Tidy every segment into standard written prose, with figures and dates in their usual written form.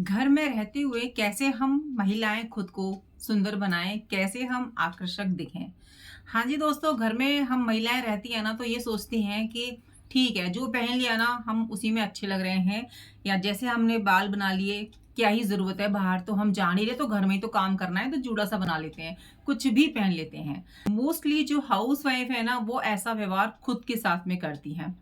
घर में रहते हुए कैसे हम महिलाएं खुद को सुंदर बनाएं, कैसे हम आकर्षक दिखें। हाँ जी दोस्तों, घर में हम महिलाएं रहती हैं ना तो ये सोचती हैं कि ठीक है, जो पहन लिया ना हम उसी में अच्छे लग रहे हैं, या जैसे हमने बाल बना लिए, क्या ही जरूरत है, बाहर तो हम जा नहीं रहे तो घर में ही तो काम करना है, तो जूड़ा सा बना लेते हैं, कुछ भी पहन लेते हैं। मोस्टली जो हाउस वाइफ है ना वो ऐसा व्यवहार खुद के साथ में करती हैं।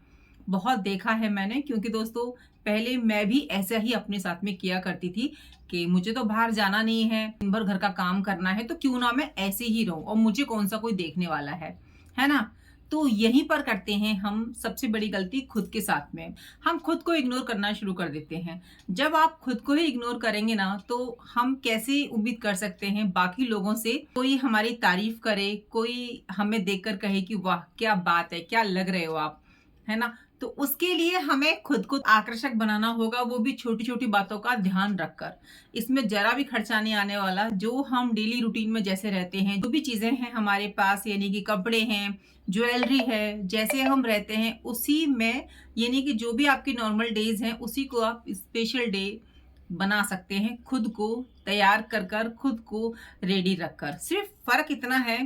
बहुत देखा है मैंने, क्योंकि दोस्तों पहले मैं भी ऐसा ही अपने साथ में किया करती थी कि मुझे तो बाहर जाना नहीं है, दिन भर घर का काम करना है, तो क्यों ना मैं ऐसे ही रहूं और मुझे कौन सा कोई देखने वाला है ना। तो यहीं पर करते हैं हम सबसे बड़ी गलती खुद के साथ में। हम खुद को इग्नोर करना शुरू कर देते हैं। जब आप खुद को ही इग्नोर करेंगे ना तो हम कैसे उम्मीद कर सकते हैं बाकी लोगों से कोई हमारी तारीफ करे, कोई हमें देखकर कहे कि वाह क्या बात है, क्या लग रहे हो आप, है ना। तो उसके लिए हमें खुद को आकर्षक बनाना होगा, वो भी छोटी छोटी बातों का ध्यान रखकर। इसमें जरा भी खर्चा नहीं आने वाला। जो हम डेली रूटीन में जैसे रहते हैं, जो भी चीजें हैं हमारे पास, यानी कि कपड़े हैं, ज्वेलरी है, जैसे हम रहते हैं उसी में, यानी कि जो भी आपके नॉर्मल डेज हैं उसी को आप स्पेशल डे बना सकते हैं, खुद को तैयार कर कर, खुद को रेडी रखकर। सिर्फ फर्क इतना है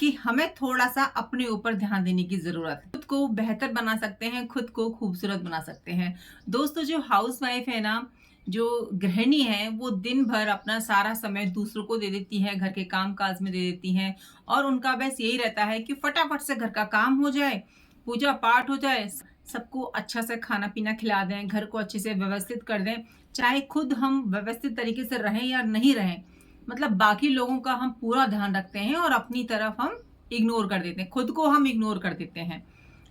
कि हमें थोड़ा सा अपने ऊपर ध्यान देने की जरूरत है। खुद को बेहतर बना सकते हैं, खुद को खूबसूरत बना सकते हैं। दोस्तों, जो हाउस वाइफ है ना, जो गृहिणी है, वो दिन भर अपना सारा समय दूसरों को दे देती है, घर के काम काज में दे देती हैं, और उनका बस यही रहता है कि फटाफट से घर का काम हो जाए, पूजा पाठ हो जाए, सबको अच्छा से खाना पीना खिला दें, घर को अच्छे से व्यवस्थित कर दें। चाहे खुद हम व्यवस्थित तरीके से रहें या नहीं रहें, मतलब बाकी लोगों का हम पूरा ध्यान रखते हैं और अपनी तरफ हम इग्नोर कर देते हैं, खुद को हम इग्नोर कर देते हैं,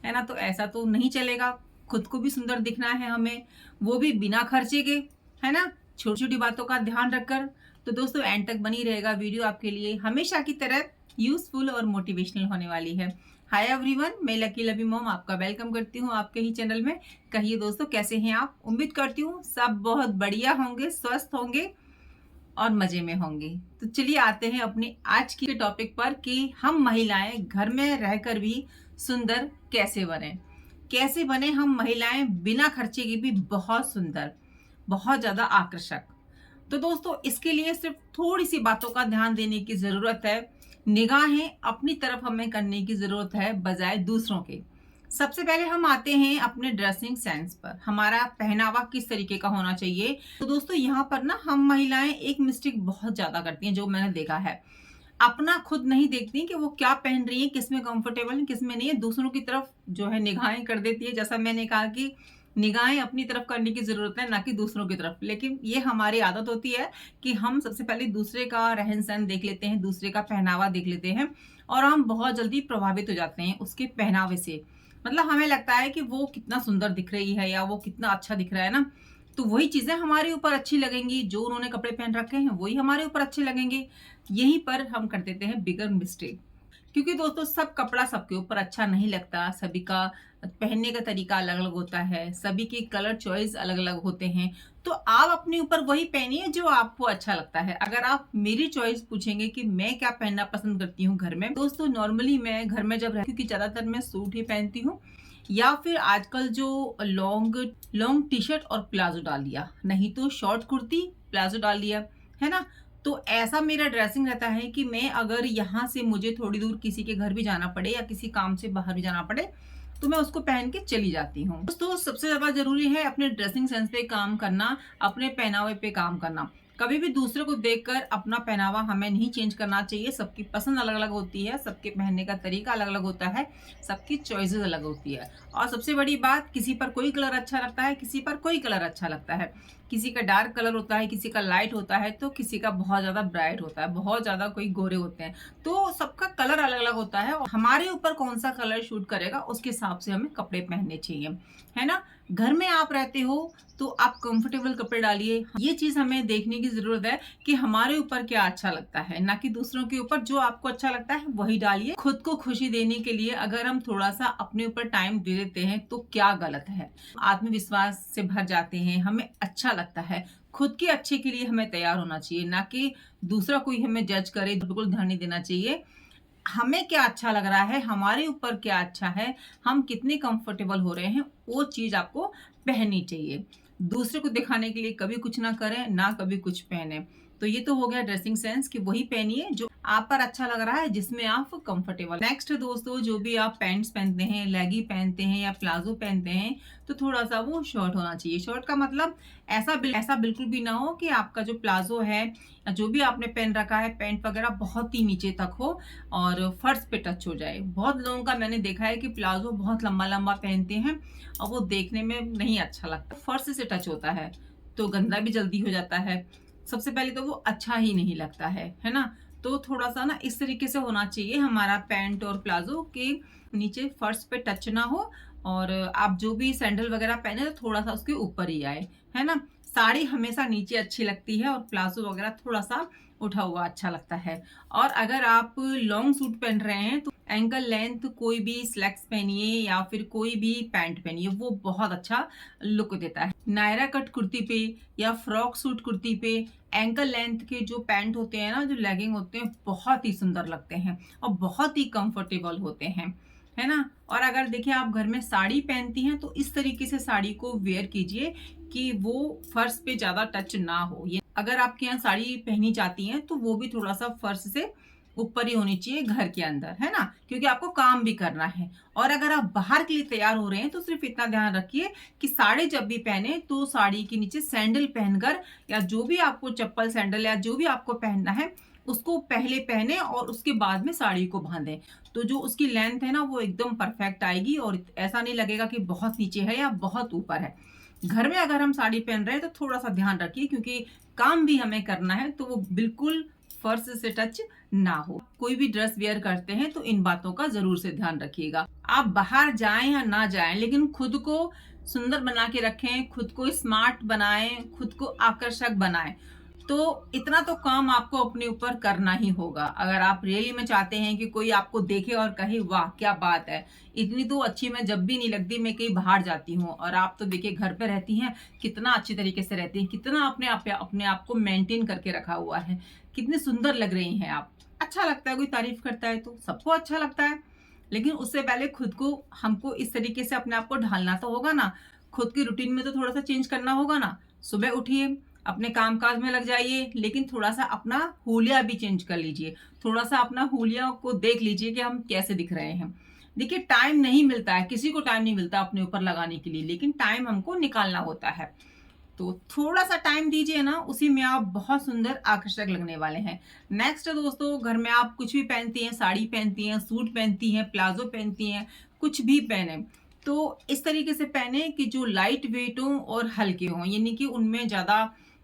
है ना। तो ऐसा तो नहीं चलेगा। खुद को भी सुंदर दिखना है हमें, वो भी बिना खर्चे के, है ना, छोटी छोटी बातों का ध्यान रखकर। तो दोस्तों एंड तक बनी रहेगा वीडियो, आपके लिए हमेशा की तरह यूजफुल और मोटिवेशनल होने वाली है। हाय एवरीवन, मैं लकी लवी मॉम आपका वेलकम करती हूँ आपके ही चैनल में। कहिए दोस्तों, कैसे हैं आप? उम्मीद करती हूँ सब बहुत बढ़िया होंगे, स्वस्थ होंगे और मजे में होंगे। तो चलिए आते हैं अपने आज की टॉपिक पर कि हम महिलाएं घर में रहकर भी सुंदर कैसे बने। कैसे बने हम महिलाएं बिना खर्चे की भी बहुत सुंदर, बहुत ज्यादा आकर्षक। तो दोस्तों इसके लिए सिर्फ थोड़ी सी बातों का ध्यान देने की जरूरत है। निगाहें अपनी तरफ हमें करने की जरूरत है बजाय दूसरों के। सबसे पहले हम आते हैं अपने ड्रेसिंग सेंस पर, हमारा पहनावा किस तरीके का होना चाहिए। तो दोस्तों यहाँ पर ना हम महिलाएं एक मिस्टेक बहुत ज्यादा करती हैं, जो मैंने देखा है। अपना खुद नहीं देखती कि वो क्या पहन रही है, किसमें कंफर्टेबल है, किसमें नहीं है, दूसरों की तरफ जो है निगाहें कर देती है। जैसा मैंने कहा कि निगाहें अपनी तरफ करने की जरूरत है, ना कि दूसरों की तरफ। लेकिन ये हमारी आदत होती है कि हम सबसे पहले दूसरे का रहन सहन देख लेते हैं, दूसरे का पहनावा देख लेते हैं, और हम बहुत जल्दी प्रभावित हो जाते हैं उसके पहनावे से। मतलब हमें लगता है कि वो कितना सुंदर दिख रही है या वो कितना अच्छा दिख रहा है ना, तो वही चीजें हमारे ऊपर अच्छी लगेंगी। जो उन्होंने कपड़े पहन रखे हैं वही हमारे ऊपर अच्छे लगेंगे। यहीं पर हम कर देते हैं बिगर मिस्टेक। क्योंकि दोस्तों सब कपड़ा सबके ऊपर अच्छा नहीं लगता, सभी का पहनने का तरीका अलग अलग होता है, सभी की कलर चॉइस अलग अलग होते हैं। तो आप अपने ऊपर वही पहनिए जो आपको अच्छा लगता है। अगर आप मेरी चॉइस पूछेंगे कि मैं क्या पहनना पसंद करती हूँ घर में, दोस्तों नॉर्मली मैं घर में जब रहती हूँ, क्योंकि ज्यादातर मैं सूट ही पहनती हूँ, या फिर आजकल जो लॉन्ग लॉन्ग टी शर्ट और प्लाजो डाल लिया, नहीं तो शॉर्ट कुर्ती प्लाजो डाल लिया, है ना। तो ऐसा मेरा ड्रेसिंग रहता है कि मैं अगर यहाँ से मुझे थोड़ी दूर किसी के घर भी जाना पड़े या किसी काम से बाहर भी जाना पड़े तो मैं उसको पहन के चली जाती हूँ। दोस्तों सबसे ज्यादा जरूरी है अपने ड्रेसिंग सेंस पे काम करना, अपने पहनावे पे काम करना। कभी भी दूसरे को देखकर अपना पहनावा हमें नहीं चेंज करना चाहिए। सबकी पसंद अलग अलग होती है, सबके पहनने का तरीका अलग अलग होता है, सबकी चॉइसेस अलग होती है। और सबसे बड़ी बात, किसी पर कोई कलर अच्छा लगता है, किसी पर कोई कलर अच्छा लगता है। किसी का डार्क कलर होता है, किसी का लाइट होता है, तो किसी का बहुत ज्यादा ब्राइट होता है, बहुत ज्यादा कोई गोरे होते हैं। तो सबका कलर अलग अलग होता है और हमारे ऊपर कौन सा कलर शूट करेगा उसके हिसाब से हमें कपड़े पहनने चाहिए, है ना। घर में आप रहते हो तो आप कंफर्टेबल कपड़े डालिए। ये चीज हमें देखने की जरूरत है कि हमारे ऊपर क्या अच्छा लगता है, ना कि दूसरों के ऊपर। जो आपको अच्छा लगता है वही डालिए। खुद को खुशी देने के लिए अगर हम थोड़ा सा अपने ऊपर टाइम दे देते हैं तो क्या गलत है। आत्मविश्वास से भर जाते हैं, हमें अच्छा लगता है। खुद के अच्छे के लिए हमें तैयार होना चाहिए, ना कि दूसरा कोई हमें जज करे। बिल्कुल ध्यान नहीं देना चाहिए। हमें क्या अच्छा लग रहा है, हमारे ऊपर क्या अच्छा है, हम कितने कंफर्टेबल हो रहे हैं, वो चीज आपको पहननी चाहिए। दूसरे को दिखाने के लिए कभी कुछ ना करें, ना कभी कुछ पहने। तो ये तो हो गया ड्रेसिंग सेंस कि वही पहनिए जो आप पर अच्छा लग रहा है, जिसमें आप कंफर्टेबल। नेक्स्ट दोस्तों, जो भी आप पैंट्स पहनते हैं, लेगी पहनते हैं या प्लाजो पहनते हैं, तो थोड़ा-सा वो शॉर्ट होना चाहिए। शॉर्ट का मतलब ऐसा बिल्कुल भी ना हो कि आपका जो प्लाजो है या जो भी आपने पहन रखा है पैंट वगैरह बहुत ही नीचे तक हो और फर्श पे टच हो जाए। बहुत लोगों का मैंने देखा है कि प्लाजो बहुत लंबा-लंबा पहनते हैं और वो देखने में नहीं अच्छा लगता। फर्श से टच होता है, तो गंदा भी जल्दी हो जाता है। सबसे पहले तो वो अच्छा ही नहीं लगता है ना? तो थोड़ा-सा ना इस तरीके से होना चाहिए हमारा पैंट और प्लाज़ो कि नीचे फर्श पे टच ना हो और आप जो भी सैंडल वगैरह पहने तो थोड़ा-सा उसके ऊपर ही आए, है ना? साड़ी हमेशा नीचे अच्छी लगती है और प्लाज़ो वगैरह थोड़ा-सा उठा हुआ अच्छा लगता है। और अगर आप लॉन्ग सूट पहन रहे हैं तो एंकल लेंथ कोई भी स्लैक्स पहनिए या फिर कोई भी पैंट पहनिए, वो बहुत अच्छा लुक देता है। नायरा कट कुर्ती पे या फ्रॉक सूट कुर्ती पे एंकल लेंथ के जो पैंट होते हैं ना, जो लेगिंग होते हैं, बहुत ही सुंदर लगते हैं और बहुत ही कंफर्टेबल होते हैं, है ना? और अगर देखिए आप घर में साड़ी पहनती हैं तो इस तरीके से साड़ी को वेयर कीजिए कि वो फर्श पे ज़्यादा टच ना हो। ये अगर आपके यहाँ साड़ी पहनी जाती हैं तो वो भी थोड़ा-सा फर्श से ऊपर ही होनी चाहिए घर के अंदर, है ना? क्योंकि आपको काम भी करना है। और अगर आप बाहर के लिए तैयार हो रहे हैं तो सिर्फ़ इतना ध्यान रखिए कि साड़ी जब भी पहने तो साड़ी के नीचे सैंडल पहनकर या जो भी आपको चप्पल, सैंडल या जो भी आपको पहनना है, उसको पहले पहने और उसके बाद में साड़ी को बाँधें। तो जो उसकी लेंथ है ना वो एकदम परफेक्ट आएगी और ऐसा नहीं लगेगा कि बहुत नीचे है या बहुत ऊपर है। घर में अगर हम साड़ी पहन रहे हैं तो थोड़ा-सा ध्यान रखिए क्योंकि काम भी हमें करना है तो वो बिल्कुल फर्श से टच ना हो। कोई भी ड्रेस वियर करते हैं तो इन बातों का ज़रूर से ध्यान रखिएगा। आप बाहर जाएँ या ना जाएँ लेकिन खुद को सुंदर बना के रखें, खुद को स्मार्ट बनाएँ, खुद को आकर्षक बनाएँ। तो इतना तो काम आपको अपने ऊपर करना ही होगा। अगर आप रियली में चाहते हैं कि कोई आपको देखे और कहे वाह! क्या बात है! इतनी तो अच्छी मैं जब भी नहीं लगती, मैं कहीं बाहर जाती हूँ और आप तो देखिए घर पे रहती हैं, कितना अच्छी तरीके से रहती हैं, कितना अपने आप को मेंटेन करके रखा हुआ है, कितनी सुंदर लग रही हैं आप। अच्छा लगता है कोई तारीफ़ करता है तो, सबको अच्छा लगता है। लेकिन उससे पहले खुद को हमको इस तरीके से अपने आप को ढालना तो होगा ना, खुद की रूटीन में तो थोड़ा-सा चेंज करना होगा ना। सुबह उठिए, अपने काम-काज में लग जाइए, लेकिन थोड़ा-सा अपना हुलिया भी चेंज कर लीजिए। थोड़ा-सा अपना हुलिया को देख लीजिए कि हम कैसे दिख रहे हैं। देखिए टाइम नहीं मिलता है, किसी को टाइम नहीं मिलता अपने ऊपर लगाने के लिए, लेकिन टाइम हमको निकालना होता है। तो थोड़ा-सा टाइम दीजिए ना, उसी में आप बहुत सुंदर आकर्षक लगने वाले हैं। नेक्स्ट दोस्तों, घर में आप कुछ भी पहनती हैं, साड़ी पहनती हैं, सूट पहनती हैं, प्लाज़ो पहनती हैं, कुछ भी पहने, तो इस तरीके से पहने कि जो लाइट वेट हों और हल्के हों, यानी कि उनमें ज़्यादा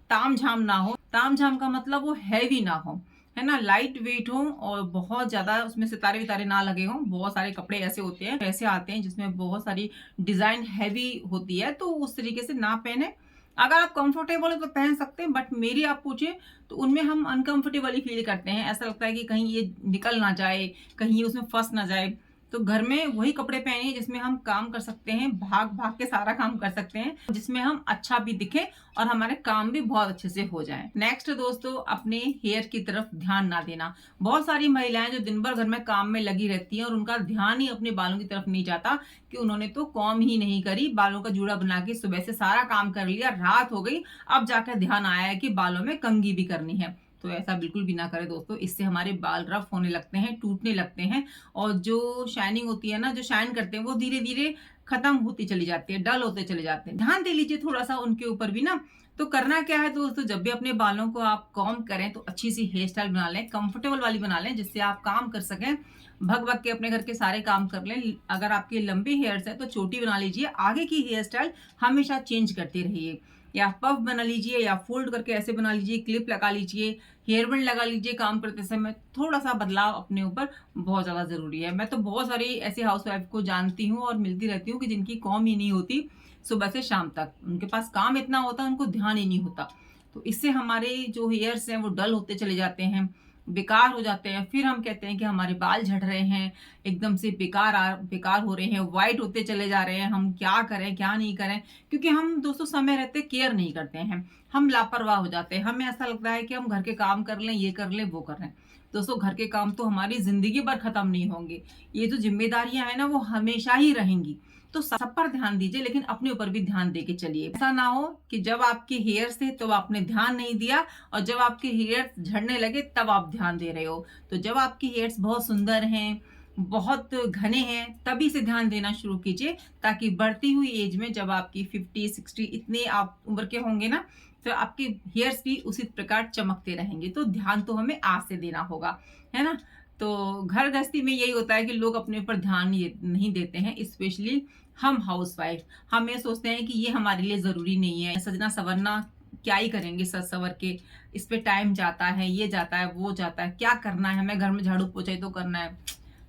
ताम-झाम ना हो। ताम-झाम का मतलब वो हैवी ना हो, है ना? लाइट वेट हो और बहुत ज़्यादा उसमें सितारे-वितारे ना लगे हों। बहुत सारे कपड़े ऐसे आते हैं जिसमें बहुत सारी डिज़ाइन हैवी होती है, तो उस तरीके से ना पहने। अगर आप कंफर्टेबल हो तो पहन सकते हैं, बट मेरी आप पूछें तो उनमें हम अनकंफर्टेबल ही फ़ील करते हैं। ऐसा लगता है कि कहीं ये निकल ना जाए, कहीं ये उसमें फँस ना जाए। तो घर में वही कपड़े पहनिए जिसमें हम काम कर सकते हैं, भाग-भाग के सारा काम कर सकते हैं, जिसमें हम अच्छा भी दिखें और हमारे काम भी बहुत अच्छे से हो जाएँ। नेक्स्ट दोस्तों, अपने हेयर की तरफ ध्यान ना देना। बहुत सारी महिलाएँ जो दिन भर घर में काम में लगी रहती हैं और उनका ध्यान ही अपने बालों की तरफ नहीं जाता कि उन्होंने तो कॉम्ब ही नहीं करी, बालों का जूड़ा बना के सुबह से सारा काम कर लिया, रात हो गई, अब जाकर ध्यान आया है कि बालों में कंघी भी करनी है। तो ऐसा बिल्कुल भी ना करें दोस्तों, इससे हमारे बाल रफ होने लगते हैं, टूटने लगते हैं और जो शाइनिंग होती है ना, जो शाइन करते हैं, वो धीरे-धीरे खत्म होती चली जाती है, डल होते चले जाते हैं। ध्यान दे लीजिए थोड़ा-सा उनके ऊपर भी ना। तो करना क्या है दोस्तों, जब भी अपने बालों को आप कॉम्ब करें तो अच्छी-सी हेयर स्टाइल बना लें, कंफर्टेबल वाली बना लें, जिससे आप काम कर सकें, भग-भग के अपने घर के सारे काम कर लें। अगर आपके लंबे हेयर्स हैं तो चोटी बना लीजिए, आगे की हेयर स्टाइल हमेशा चेंज करते रहिए। या पफ बना लीजिए या फ़ोल्ड करके ऐसे बना लीजिए, क्लिप लगा लीजिए, हेयर बैंड लगा लीजिए काम करते समय। थोड़ा-सा बदलाव अपने ऊपर बहुत ज़्यादा ज़रूरी है। मैं तो बहुत सारी ऐसी हाउसवाइफ़ को जानती हूँ और मिलती रहती हूँ कि जिनकी कॉम्ब ही नहीं होती सुबह से शाम तक। उनके पास काम इतना होता है, उनको ध्यान ही नहीं होता। तो इससे हमारे जो हेयर्स हैं वो डल होते चले जाते हैं, बेकार हो जाते हैं। फिर हम कहते हैं कि हमारे बाल झड़ रहे हैं, एकदम से बेकार हो रहे हैं, व्हाइट होते चले जा रहे हैं। हम क्या करें, क्या नहीं करें? क्योंकि हम दोस्तों समय रहते केयर नहीं करते हैं। हम लापरवाह हो जाते हैं। हमें ऐसा लगता है कि हम घर के काम कर लें, ये कर लें, वो कर लें। दोस्तों, घर के काम तो हमारी ज़िंदगी भर खत्म नहीं होंगे। ये जो ज़िम्मेदारियाँ हैं ना, वो हमेशा ही रहेंगी। तो सब पर ध्यान दीजिए, लेकिन अपने ऊपर भी ध्यान दे के चलिए। ऐसा ना हो कि जब आपके हेयर्स थे तो आपने ध्यान नहीं दिया, और जब आपके हेयर्स झड़ने लगे तब आप ध्यान दे रहे हो। तो जब आपके हेयर्स बहुत सुंदर हैं, बहुत घने हैं, तभी से ध्यान देना शुरू कीजिए, ताकि बढ़ती हुई एज में जब आपकी 50-60 इतने आप उम्र के होंगे ना, तो आपके हेयर्स भी उसी प्रकार चमकते रहेंगे। तो ध्यान तो हमें आज से देना होगा, है ना? तो घर गृहस्थी में यही होता है कि लोग अपने ऊपर ध्यान नहीं देते हैं, स्पेशली हम हाउसवाइफ। हम ये सोचते हैं कि ये हमारे लिए ज़रूरी नहीं है, सजना संवरना क्या ही करेंगे सज संवर के, इस पे टाइम जाता है, ये जाता है, वो जाता है, क्या करना है, हमें घर में झाड़ू पोछा ही तो करना है।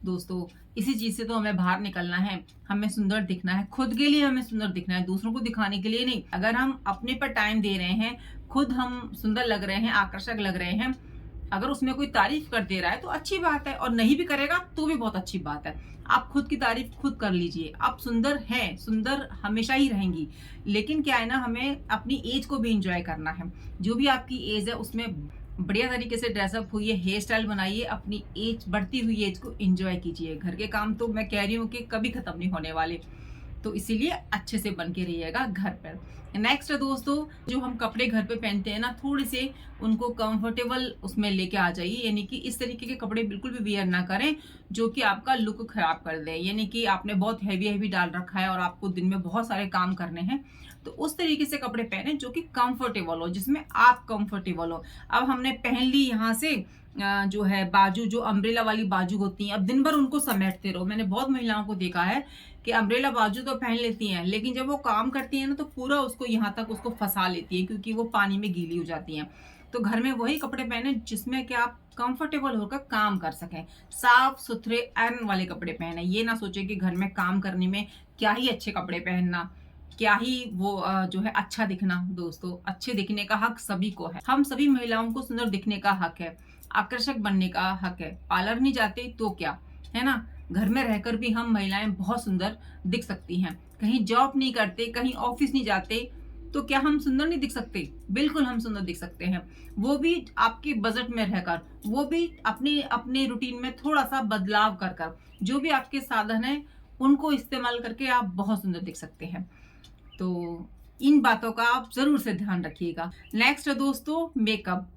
दोस्तों, इसी चीज़ से तो हमें बाहर निकलना है, हमें सुंदर दिखना है, खुद के लिए हमें सुंदर दिखना है, दूसरों को दिखाने के लिए नहीं। अगर हम अपने पर टाइम दे रहे हैं, खुद हम सुंदर लग रहे हैं, आकर्षक लग रहे हैं, अगर उसमें कोई तारीफ कर दे रहा है तो अच्छी बात है, और नहीं भी करेगा तो भी बहुत अच्छी बात है। आप खुद की तारीफ खुद कर लीजिए। आप सुंदर हैं, सुंदर हमेशा ही रहेंगी, लेकिन क्या है ना, हमें अपनी एज को भी इंजॉय करना है। जो भी आपकी एज है उसमें बढ़िया तरीके से ड्रेसअप हुई है, हेयर स्टाइल बनाइए, अपनी एज, बढ़ती हुई एज को एंजॉय कीजिए। घर के काम तो मैं कह रही हूँ कि कभी खत्म नहीं होने वाले, तो इसीलिए अच्छे से बन के रहिएगा घर पर। नेक्स्ट दोस्तों, जो हम कपड़े घर पे पहनते हैं ना, थोड़े से उनको कंफर्टेबल उसमें लेके आ जाइए। यानी कि इस तरीके के कपड़े बिल्कुल भी वियर ना करें जो कि आपका लुक खराब कर दे। यानी कि आपने बहुत हैवी हैवी डाल रखा है और आपको दिन में बहुत सारे काम करने हैं, तो उस तरीके से कपड़े पहने जो कि कंफर्टेबल हो, जिसमें आप कंफर्टेबल हो। अब हमने पहन ली यहाँ से जो है बाजू, जो अम्ब्रेला वाली बाजू होती हैं, अब दिन भर उनको समेटते रहो। मैंने बहुत महिलाओं को देखा है कि अम्ब्रेला बाजू तो पहन लेती हैं, लेकिन जब वो काम करती हैं ना तो पूरा उसको यहाँ तक उसको फंसा लेती हैं, क्योंकि वो पानी में गीली हो जाती हैं। तो घर में वही कपड़े पहने जिसमें कि आप कंफर्टेबल होकर काम कर सकें। साफ सुथरे आयरन वाले कपड़े पहने। ये ना सोचे कि घर में काम करने में क्या ही अच्छे कपड़े पहनना, क्या ही वो जो है अच्छा दिखना। दोस्तों, अच्छे दिखने का हक सभी को है। हम सभी महिलाओं को सुंदर दिखने का हक है, आकर्षक बनने का हक है। पार्लर नहीं जाते तो क्या, है ना? घर में रहकर भी हम महिलाएं बहुत सुंदर दिख सकती हैं। कहीं जॉब नहीं करते, कहीं ऑफिस नहीं जाते, तो क्या हम सुंदर नहीं दिख सकते? बिल्कुल हम सुंदर दिख सकते हैं। वो भी आपके बजट में रहकर, वो भी अपने अपने रूटीन में थोड़ा सा बदलाव कर कर। जो भी आपके साधन है उनको इस्तेमाल करके आप बहुत सुंदर दिख सकते हैं। तो इन बातों का आप जरूर से ध्यान रखिएगा। नेक्स्ट दोस्तों, मेकअप।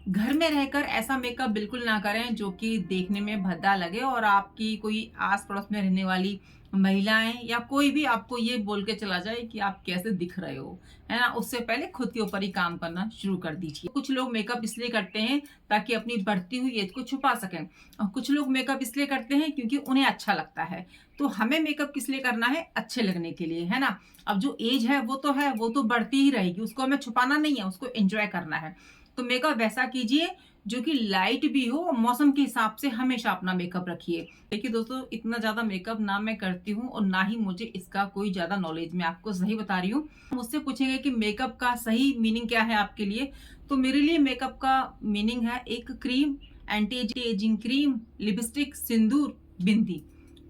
घर में रहकर ऐसा मेकअप बिल्कुल ना करें जो कि देखने में भद्दा लगे, और आपकी कोई आस पड़ोस में रहने वाली महिलाएं या कोई भी आपको ये बोल के चला जाए कि आप कैसे दिख रहे हो, है ना? उससे पहले खुद के ऊपर ही काम करना शुरू कर दीजिए। कुछ लोग मेकअप इसलिए करते हैं ताकि अपनी बढ़ती हुई एज को छुपा सकें, और कुछ लोग मेकअप इसलिए करते हैं क्योंकि उन्हें अच्छा लगता है। तो हमें मेकअप किस लिए करना है? अच्छे लगने के लिए, है ना? अब जो एज है वो तो है, वो तो बढ़ती ही रहेगी, उसको हमें छुपाना नहीं है, उसको एंजॉय करना है। तो मेकअप वैसा कीजिए जो कि लाइट भी हो, और मौसम के हिसाब से हमेशा अपना मेकअप रखिए। देखिए दोस्तों, इतना ज्यादा मेकअप ना मैं करती हूँ और ना ही मुझे इसका कोई ज्यादा नॉलेज, मैं आपको सही बता रही हूँ। मुझसे पूछेंगे कि मेकअप का सही मीनिंग क्या है आपके लिए, तो मेरे लिए मेकअप का मीनिंग है एक cream, anti aging cream, lipstick, sindoor, bindi.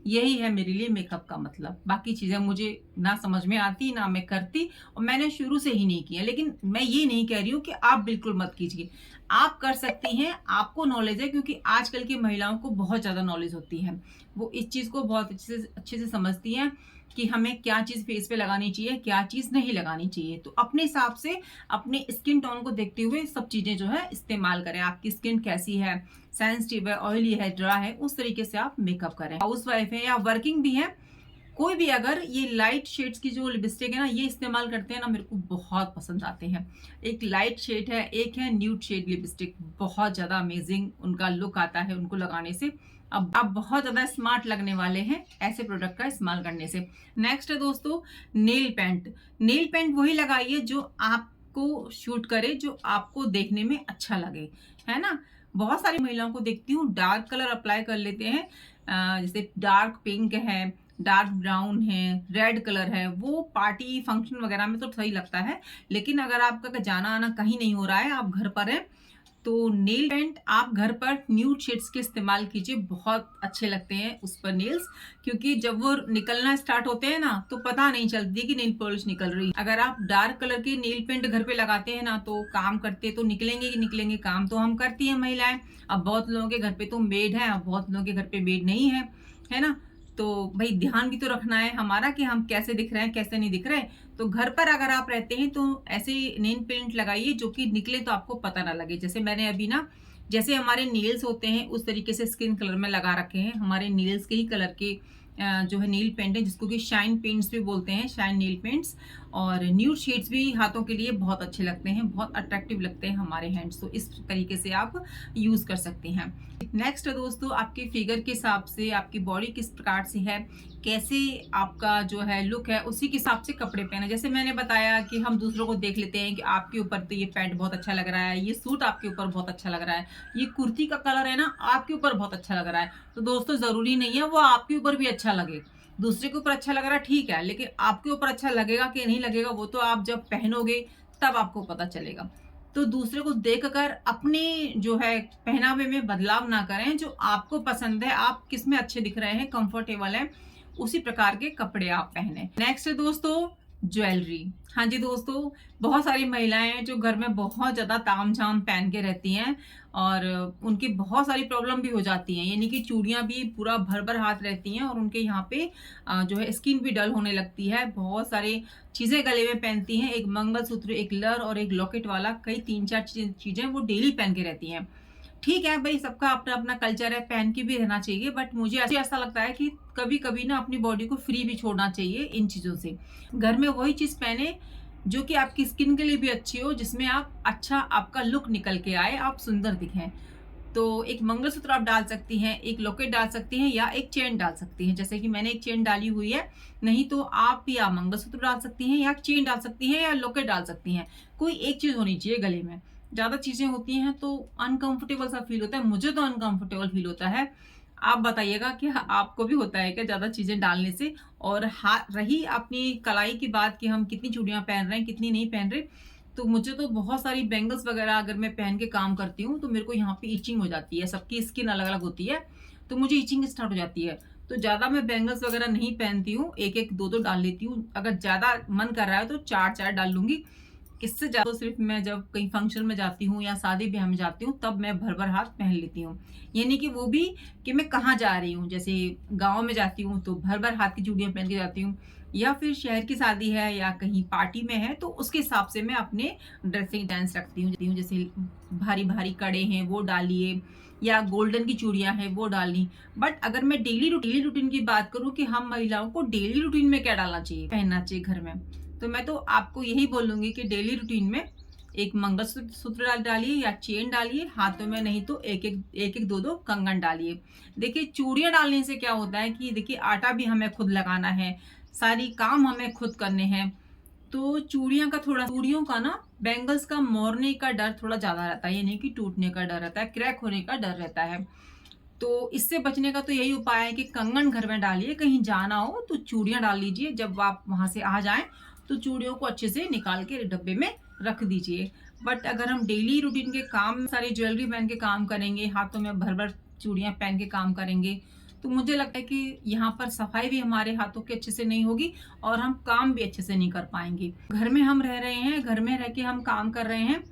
यही है मेरे लिए मेकअप का मतलब। बाकी चीजें मुझे ना समझ में आती, ना मैं करती, और मैंने शुरू से ही नहीं किया। लेकिन मैं ये नहीं कह रही हूँ कि आप बिल्कुल मत कीजिए, आप कर सकती हैं, आपको नॉलेज है, क्योंकि आजकल की महिलाओं को बहुत ज्यादा नॉलेज होती है। वो इस चीज को बहुत अच्छे से समझती हैं कि हमें क्या चीज फेस पे लगानी चाहिए, क्या चीज नहीं लगानी चाहिए। तो अपने हिसाब से, अपने स्किन टोन को देखते हुए सब चीजें जो है इस्तेमाल करें। आपकी स्किन कैसी है, सेंसिटिव है, ऑयली है, ड्राई है, उस तरीके से आप मेकअप करें। हाउस वाइफ है या वर्किंग भी है, कोई भी अगर ये लाइट शेड्स की जो लिपस्टिक है ना, ये इस्तेमाल करते हैं ना, मेरे को बहुत पसंद आते हैं। एक लाइट शेड है, एक है न्यूड शेड लिपस्टिक, बहुत ज्यादा अमेजिंग उनका लुक आता है उनको लगाने से। अब आप बहुत ज्यादा स्मार्ट लगने वाले हैं ऐसे प्रोडक्ट का इस्तेमाल करने से। नेक्स्ट है दोस्तों, नेल पेंट। नेल पेंट वही लगाइए जो आपको शूट करे, जो आपको देखने में अच्छा लगे, है ना? बहुत सारी महिलाओं को देखती हूँ डार्क कलर अप्लाई कर लेते हैं, जैसे डार्क पिंक है, डार्क ब्राउन है, रेड कलर है। वो पार्टी फंक्शन वगैरह में तो सही लगता है, लेकिन अगर आपका जाना आना कहीं नहीं हो रहा है, आप घर पर हैं, तो नेल पेंट आप घर पर न्यूड शेड्स के इस्तेमाल कीजिए, बहुत अच्छे लगते हैं उस पर नेल्स, क्योंकि जब वो निकलना स्टार्ट होते हैं ना तो पता नहीं चलती कि नेल पॉलिश निकल रही है। अगर आप डार्क कलर की नेल पेंट घर पे लगाते हैं ना तो काम करते तो निकलेंगे ही निकलेंगे, काम तो हम करती हैं महिलाएं। अब बहुत लोगों के घर पे तो मेड है, अब बहुत लोगों के घर पे मेड नहीं है ना। तो भाई ध्यान भी तो रखना है हमारा कि हम कैसे दिख रहे हैं कैसे नहीं दिख रहे। तो घर पर अगर आप रहते हैं तो ऐसे नेल पेंट लगाइए जो कि निकले तो आपको पता ना लगे। जैसे मैंने अभी ना, जैसे हमारे नेल्स होते हैं उस तरीके से स्किन कलर में लगा रखे हैं, हमारे नेल्स के ही कलर के जो है नेल पेंट है, जिसको कि शाइन पेंट्स भी बोलते हैं, शाइन नेल पेंट्स। और न्यूड शेड्स भी हाथों के लिए बहुत अच्छे लगते हैं, बहुत अट्रैक्टिव लगते हैं हमारे हैंड्स, तो इस तरीके से आप यूज कर सकते हैं। नेक्स्ट दोस्तों, आपके फिगर के हिसाब से आपकी बॉडी किस प्रकार से है, कैसे आपका जो है लुक है, उसी के हिसाब से कपड़े पहने। जैसे मैंने बताया कि हम दूसरों को देख लेते हैं कि आपके ऊपर तो ये पैंट बहुत अच्छा लग रहा है, ये सूट आपके ऊपर बहुत अच्छा लग रहा है, ये कुर्ती का कलर है ना आपके ऊपर बहुत अच्छा लग रहा है। तो दोस्तों जरूरी नहीं है वो आपके ऊपर भी अच्छा लगे। दूसरे के ऊपर अच्छा लग रहा है ठीक है, लेकिन आपके ऊपर अच्छा लगेगा कि नहीं लगेगा वो तो आप जब पहनोगे तब आपको पता चलेगा। तो दूसरे को देखकर अपने जो है पहनावे में बदलाव ना करें। जो आपको पसंद है, आप किस में अच्छे दिख रहे हैं, कंफर्टेबल है, उसी प्रकार के कपड़े आप पहने। नेक्स्ट दोस्तों, ज्वेलरी। हाँ जी दोस्तों, बहुत सारी महिलाएं हैं जो घर में बहुत ज्यादा तामझाम पहन के रहती हैं और उनकी बहुत सारी प्रॉब्लम भी हो जाती हैं, यानी कि चूड़ियां भी पूरा भर भर हाथ रहती हैं और उनके यहाँ पे जो है स्किन भी डल होने लगती है। बहुत सारी चीजें गले में पहनती हैं, एक मंगलसूत्र, एक लर और एक लॉकेट वाला, कई 3-4 चीजें वो डेली पहन के रहती हैं। ठीक है भाई, सबका अपना अपना कल्चर है, पहन के भी रहना चाहिए, बट मुझे ऐसा लगता है कि कभी कभी ना अपनी बॉडी को फ्री भी छोड़ना चाहिए इन चीजों से। घर में वही चीज पहने जो कि आपकी स्किन के लिए भी अच्छी हो, जिसमें आप अच्छा आपका लुक निकल के आए, आप सुंदर दिखें। तो एक मंगलसूत्र आप डाल सकती हैं, एक लॉकेट डाल सकती हैं या एक चेन डाल सकती हैं, जैसे कि मैंने एक चेन डाली हुई है। नहीं तो आप या मंगलसूत्र डाल सकती हैं या चेन डाल सकती हैं या लॉकेट डाल सकती हैं। कोई एक चीज होनी चाहिए गले में। ज्यादा चीजें होती हैं तो अनकंफर्टेबल सा फील होता है, मुझे तो अनकंफर्टेबल फील होता है। आप बताइएगा कि आपको भी होता है क्या ज्यादा चीजें डालने से। और रही अपनी कलाई की बात कि हम कितनी चूड़ियां पहन रहे हैं कितनी नहीं पहन रहे, तो मुझे तो बहुत सारी बैंगल्स वगैरह अगर मैं पहन के काम करती हूँ तो मेरे को यहाँ पे इचिंग हो जाती है। सबकी स्किन अलग अलग होती है, तो मुझे इचिंग स्टार्ट हो जाती है। तो ज्यादा मैं बैंगल्स वगैरह नहीं पहनती हूँ, एक एक दो दो डाल लेती हूँ। अगर ज्यादा मन कर रहा है तो चार चार डाल लूंगी। इससे ज्यादा तो सिर्फ मैं जब कहीं फंक्शन में जाती हूँ या शादी ब्याह में जाती हूँ तब मैं भर भर हाथ पहन लेती हूँ। यानी कि वो भी कि मैं कहाँ जा रही हूँ, जैसे गाँव में जाती हूँ तो भर भर हाथ की चूड़ियां पहन के जाती हूँ, या फिर शहर की शादी है या कहीं पार्टी में है तो उसके हिसाब से मैं अपने ड्रेसिंग सेंस रखती हूँ। जैसे भारी भारी कड़े हैं वो डालिए, या गोल्डन की चूड़ियां हैं वो डाली। बट अगर मैं डेली रूटीन की बात करूँ कि हम महिलाओं को डेली रूटीन में क्या डालना चाहिए, पहनना चाहिए घर में, तो मैं तो आपको यही बोलूंगी कि डेली रूटीन में एक मंगलसूत्र डालिए या चेन डालिए हाथों में, नहीं तो एक एक दो दो कंगन डालिए। देखिए चूड़ियां डालने से क्या होता है कि देखिए आटा भी हमें खुद लगाना है, सारी काम हमें खुद करने हैं, तो चूड़ियों का ना, बैंगल्स का मोड़ने का डर थोड़ा ज्यादा रहता है, यानी कि टूटने का डर रहता है, क्रैक होने का डर रहता है। तो इससे बचने का तो यही उपाय है कि कंगन घर में डालिए, कहीं जाना हो तो चूड़ियां डाल लीजिए, जब आप वहां से आ जाएं तो चूड़ियों को अच्छे से निकाल के डब्बे में रख दीजिए। बट अगर हम डेली रूटीन के काम सारी ज्वेलरी पहन के काम करेंगे, हाथों में भर भर चूड़ियां पहन के काम करेंगे, तो मुझे लगता है कि यहाँ पर सफाई भी हमारे हाथों की अच्छे से नहीं होगी और हम काम भी अच्छे से नहीं कर पाएंगे। घर में हम रह रहे हैं, घर में रह के हम काम कर रहे हैं,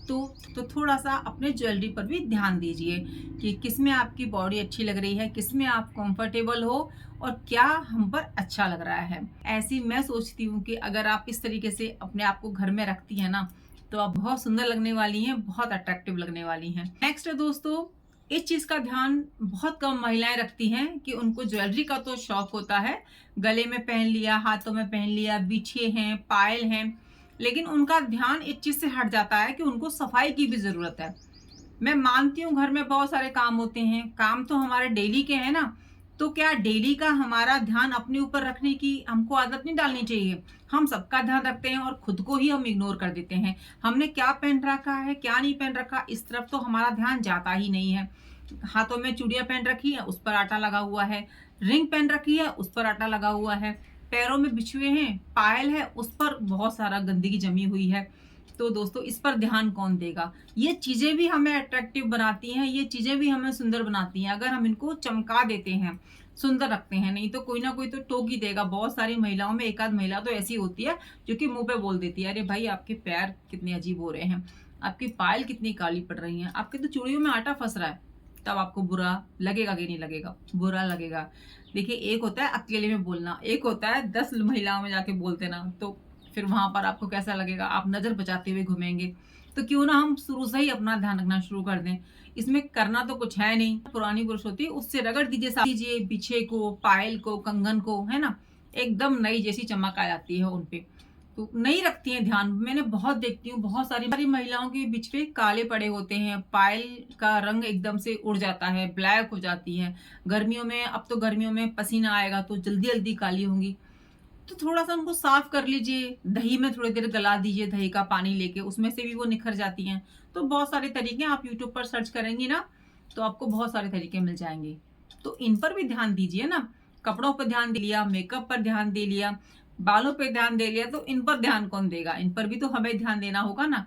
तो थोड़ा सा अपने ज्वेलरी पर भी ध्यान दीजिए कि किस में आपकी बॉडी अच्छी लग रही है, किस में आप कंफर्टेबल हो और क्या हम पर अच्छा लग रहा है। ऐसी मैं सोचती हूँ कि अगर आप इस तरीके से अपने आप को घर में रखती है ना तो आप बहुत सुंदर लगने वाली हैं, बहुत अट्रैक्टिव लगने वाली हैं। नेक्स्ट दोस्तों, इस चीज का ध्यान बहुत कम महिलाएं रखती हैं कि उनको ज्वेलरी का तो शौक होता है, गले में पहन लिया, हाथों में पहन लिया, बिछे हैं, पायल हैं, लेकिन उनका ध्यान इस चीज से हट जाता है कि उनको सफाई की भी जरूरत है। मैं मानती हूँ घर में बहुत सारे काम होते हैं, काम तो हमारे डेली के हैं ना, तो क्या डेली का हमारा ध्यान अपने ऊपर रखने की हमको आदत नहीं डालनी चाहिए। हम सबका ध्यान रखते हैं और खुद को ही हम इग्नोर कर देते हैं। हमने क्या पहन रखा है क्या नहीं पहन रखा इस तरफ तो हमारा ध्यान जाता ही नहीं है। हाथों में चूड़ियां पहन रखी है, उस पर आटा लगा हुआ है, रिंग पहन रखी है, उस पर आटा लगा हुआ है, पैरों में बिछुए हैं, पायल है, उस पर बहुत सारा गंदगी जमी हुई है। तो दोस्तों इस पर ध्यान कौन देगा? ये चीज़ें भी हमें अट्रैक्टिव बनाती हैं, ये चीज़ें भी हमें सुंदर बनाती हैं, अगर हम इनको चमका देते हैं, सुंदर रखते हैं। नहीं तो कोई ना कोई तो टोक ही देगा। बहुत सारी महिलाओं में एक आध महिला तो ऐसी होती है जो कि मुँह पे बोल देती है, "अरे भाई आपके पैर कितने अजीब हो रहे हैं, आपकी पायल कितनी काली पड़ रही हैं, आपके तो चूड़ियों में आटा फँस रहा है।" तब आपको बुरा लगेगा कि नहीं लगेगा? बुरा लगेगा। देखिए, एक होता है अकेले में बोलना, एक होता है 10 महिलाओं में जाके बोल देना, तो फिर वहाँ पर आपको कैसा लगेगा? आप नज़र बचाते हुए घूमेंगे। तो क्यों ना हम शुरू से ही अपना ध्यान रखना शुरू कर दें। इसमें करना तो कुछ है नहीं, पुरानी ब्रश होती है उससे रगड़ दीजिए, साफ कीजिए बिछे को, पायल को, कंगन को, है ना? एकदम नई जैसी चमक आ जाती है उन पे। तो नहीं रखती हैं ध्यान। मैंने बहुत देखती हूँ, बहुत सारी महिलाओं के बिछवे काले पड़े होते हैं, पायल का रंग एकदम से उड़ जाता है, ब्लैक हो जाती है। गर्मियों में, अब तो गर्मियों में पसीना आएगा तो जल्दी-जल्दी काली होंगी। तो थोड़ा-सा उनको साफ कर लीजिए, दही में थोड़ी देर गला दीजिए, दही का पानी लेके, उसमें से भी वो निखर जाती हैं। तो बहुत सारे तरीके आप यूट्यूब पर सर्च करेंगी ना, तो आपको बहुत सारे तरीके मिल जाएँगे। तो इन पर भी ध्यान दीजिए ना, कपड़ों पर ध्यान दे लिया, मेकअप पर ध्यान दे लिया, बालों पे ध्यान दे लिया, तो इन पर ध्यान कौन देगा? इन पर भी तो हमें ध्यान देना होगा ना।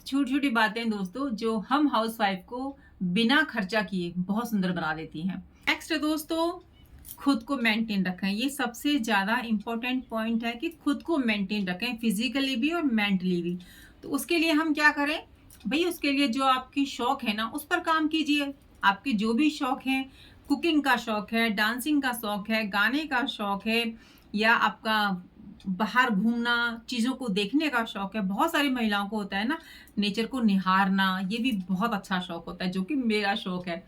छोटी-छोटी बातें दोस्तों जो हम हाउसवाइफ को बिना खर्चा किए बहुत सुंदर बना देती हैं। नेक्स्ट दोस्तों, खुद को मेंटेन रखें। ये सबसे ज़्यादा इम्पोर्टेंट पॉइंट है कि खुद को मेंटेन रखें, फिज़िकली भी और मेंटली भी। तो उसके लिए हम क्या करें? भई उसके लिए जो आपकी शौक है ना, उस पर काम कीजिए। आपके जो भी शौक हैं, कुकिंग का शौक है, डांसिंग का शौक है, गाने का शौक है या आपका बाहर घूमना, चीज़ों को देखने का शौक है। बहुत सारी महिलाओं को होता है ना, नेचर को निहारना, ये भी बहुत अच्छा शौक होता है, जो कि मेरा शौक है।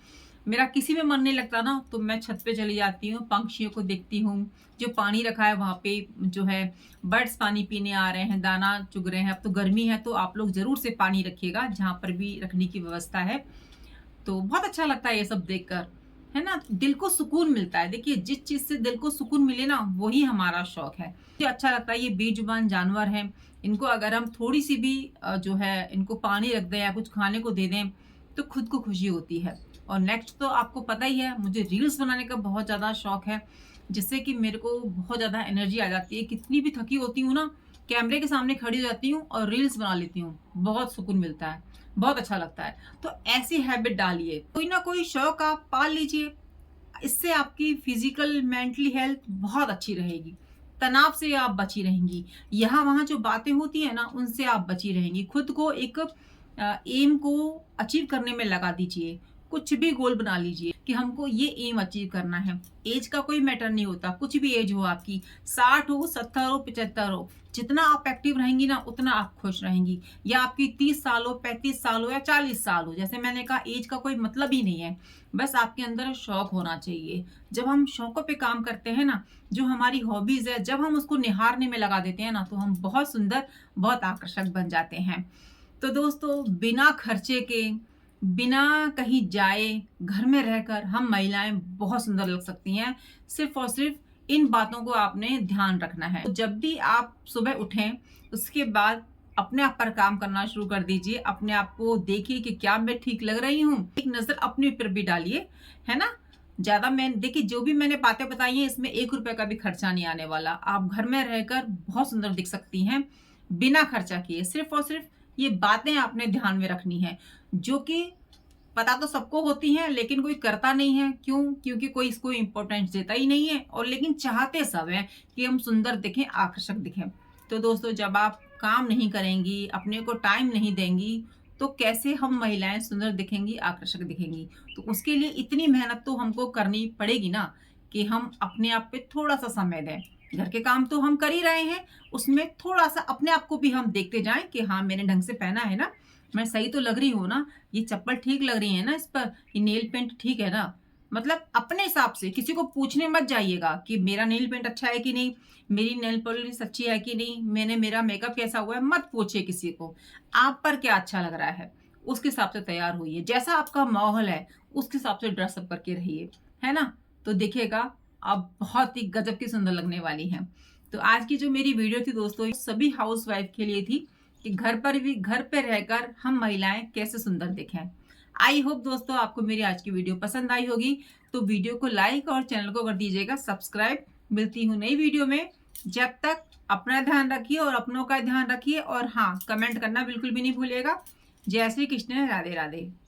मेरा किसी में मन नहीं लगता ना, तो मैं छत पे चली जाती हूँ, पंछियों को देखती हूँ, जो पानी रखा है वहाँ पे जो है बर्ड्स पानी पीने आ रहे हैं, दाना चुग रहे हैं। अब तो गर्मी है तो आप लोग ज़रूर से पानी रखिएगा, जहाँ पर भी रखने की व्यवस्था है। तो बहुत अच्छा लगता है ये सब देखकर, है ना? दिल को सुकून मिलता है। देखिए, जिस चीज़ से दिल को सुकून मिले ना, वही हमारा शौक है। मुझे अच्छा लगता है, ये बेजुबान जानवर हैं, इनको अगर हम थोड़ी-सी भी जो है इनको पानी रख दें या कुछ खाने को दे दें, तो खुद को खुशी होती है। और नेक्स्ट तो आपको पता ही है, मुझे रील्स बनाने का बहुत ज़्यादा शौक है, जिससे कि मेरे को बहुत ज़्यादा एनर्जी आ जाती है। कितनी भी थकी होती हूँ ना, कैमरे के सामने खड़ी हो जाती हूँ और रील्स बना लेती हूँ। बहुत सुकून मिलता है, बहुत अच्छा लगता है। तो ऐसी हैबिट डालिए, कोई ना कोई शौक आप पाल लीजिए। इससे आपकी फिजिकल मेंटली हेल्थ बहुत अच्छी रहेगी। तनाव से आप बची रहेंगी। यहाँ वहाँ जो बातें होती है ना, उनसे आप बची रहेंगी। खुद को एक एम को अचीव करने में लगा दीजिए। कुछ भी गोल बना लीजिए कि हमको ये एम अचीव करना है। एज का कोई मैटर नहीं होता, कुछ भी एज हो आपकी, 60 हो, 70 हो, 75 हो, जितना आप एक्टिव रहेंगी ना, उतना आप खुश रहेंगी। या आपकी 30 साल हो, 35 साल हो या 40 साल हो, जैसे मैंने कहा, एज का कोई मतलब ही नहीं है। बस आपके अंदर शौक होना चाहिए। जब हम शौकों पे काम करते हैं ना, जो हमारी हॉबीज़ है, जब हम उसको निहारने में लगा देते हैं ना, तो हम बहुत सुंदर, बहुत आकर्षक बन जाते हैं। तो दोस्तों, बिना खर्चे के, बिना कहीं जाए, घर में रहकर हम महिलाएँ बहुत सुंदर लग सकती हैं। सिर्फ़ और सिर्फ़ इन बातों को आपने ध्यान रखना है। तो जब भी आप सुबह उठें, उसके बाद अपने आप पर काम करना शुरू कर दीजिए। अपने आप को देखिए कि क्या मैं ठीक लग रही हूँ? एक नज़र अपने ऊपर भी डालिए, है ना? ज़्यादा मैं देखिए, जो भी मैंने बातें बताई हैं, इसमें ₹1 का भी खर्चा नहीं आने वाला। आप घर में रहकर बहुत सुंदर दिख सकती हैं, बिना खर्चा किए। सिर्फ़ और सिर्फ़ ये बातें आपने ध्यान में रखनी है, जो कि पता तो सबको होती हैं, लेकिन कोई करता नहीं है। क्यों? क्योंकि कोई इसको इम्पोर्टेंस देता ही नहीं है, और लेकिन चाहते सब हैं कि हम सुंदर दिखें, आकर्षक दिखें। तो दोस्तों, जब आप काम नहीं करेंगी, अपने को टाइम नहीं देंगी, तो कैसे हम महिलाएँ सुंदर दिखेंगी, आकर्षक दिखेंगी? तो उसके लिए इतनी मेहनत तो हमको करनी पड़ेगी ना, कि हम अपने आप पे थोड़ा-सा समय दें। घर के काम तो हम कर ही रहे हैं, उसमें थोड़ा-सा अपने आप को भी हम देखते जाएँ कि हाँ, मैंने ढंग से पहना है ना? मैं सही तो लग रही हूँ ना? ये चप्पल ठीक लग रही है ना इस पर? ये नेल पेंट ठीक है ना? मतलब अपने हिसाब से, किसी को पूछने मत जाइएगा कि मेरा नेल पेंट अच्छा है कि नहीं? मेरी नेल पॉलिश अच्छी है कि नहीं? मेरा मेकअप कैसा हुआ है? मत पूछिए किसी को। आप पर क्या अच्छा लग रहा है, उसके हिसाब से तैयार होइए। जैसा आपका माहौल है, उसके हिसाब से ड्रेस अप करके रहिए, है ना? तो देखिएगा, आप बहुत ही गज़ब की सुंदर लगने वाली हैं। तो आज की जो मेरी वीडियो थी दोस्तों, ये सभी हाउसवाइफ के लिए थी कि घर पे रहकर हम महिलाएँ कैसे सुंदर दिखें। आई होप दोस्तों, आपको मेरी आज की वीडियो पसंद आई होगी। तो वीडियो को लाइक और चैनल को कर दीजिएगा सब्सक्राइब। मिलती हूँ नई वीडियो में। जब तक अपना ध्यान रखिए और अपनों का ध्यान रखिए और हाँ, कमेंट करना बिल्कुल भी नहीं भूलिएगा। जय श्री कृष्ण, राधे राधे।